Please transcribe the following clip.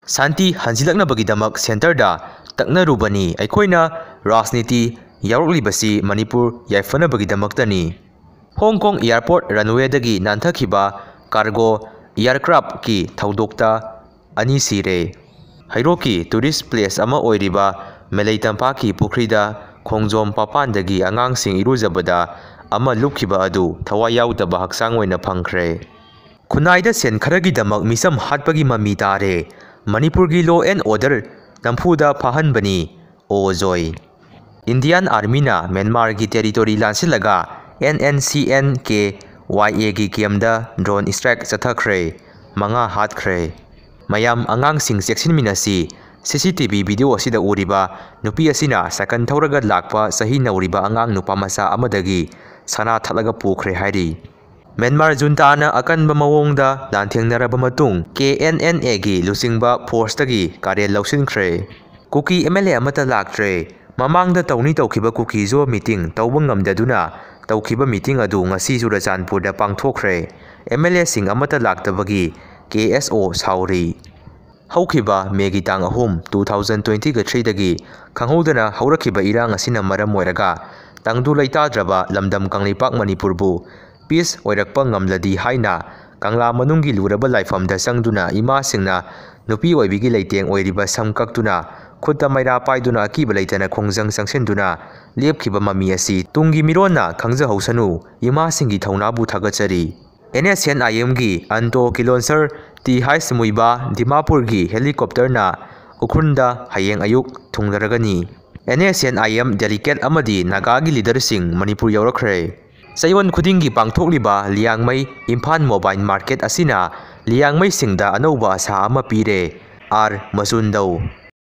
Santi hanjilaknabagidamak senterda taknarubani aikoina rajniti yaroklibasi Manipur yaifanabagidamaktani. Hong Kong Airport runway-dagi nanthakiba cargo aircraft ki thaudokta ani sire. Hairoki tourist place ama oiriba Meleitampa-ki pukrida Khongjom Papandagi angangsing irujabada ama lupkiba adu thawai yaudaba haksang oina phangkhre. Khunaida sen kharagidamak misam hatpagi mami tare. Manipurgi law and order nampuda pahanbani ojoi. Indian Army na Myanmar gi territory lansilaga NNCN-KYA gi kiamda drone strike chathakre manga hatkre. Mayam angangsing cheksinminasi CCTV video asida uriba nupi asina sakan thauraga lakpa sahi nauriba angang nupamasa amadagi sana thalaga pukre hairi. Myanmar junta na akanba mawongda lanthengnaraba matung KNNA gi lusingba force tagi karel lausinkhre. Kuki MLA amata laktre mamangda tawni tawkhiba kuki zo meeting tawba ngamdaduna tawkhiba meeting adu ngasi Churachandpurda pangthokre. MLA sing amata laktabagi KSO sauri. Haukiba Megi tang ahum 2023 dagi khanghodana haurakhiba irang asina maram oiraga tangdu leitadraba lamdam Kanglipak Manipurbu peace oirakpa ngamladi haina Kangla manunggi luraba laifamda sangduna ima singna nupi oibigi leiteng oiriba samkaktuna khutta maira paiduna akiba leitana khongjang sangsenduna lepkhiba mami asi tungi mirona khangja hausanu ima singi thaunabu thagachari. NSNIM gi Anto Kilonsar Ti Haismuiba Dimapur gi helicopter na ukhunda hayeng ayuk thunglaragani. NSNIM delegate amadi Naga gi leader sing Manipur yaurakre. Sayon khudingi pangthokliba Liangmai Imphal Mobile Market asina Liangmai singda anauba asa ama pire. R Masundau.